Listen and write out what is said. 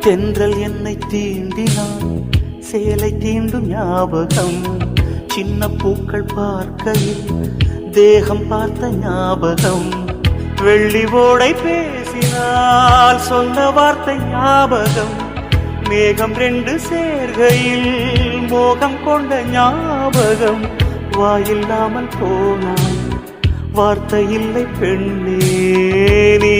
தென்றல் என்னை தீண்டினான் சேலை தீண்டும் ஞாபகம் சின்ன பூக்கள் பார்க்கையில் தேகம் பார்த்த ஞாபகம் வெள்ளி ஓடை பேசினால் சொன்ன வார்த்தை ஞாபகம் மேகம் ரெண்டு சேர்கையில் மோகம் கொண்ட ஞாபகம் வாயில்லாமல் போனான் வார்த்தை இல்லை பெண்ணே நீ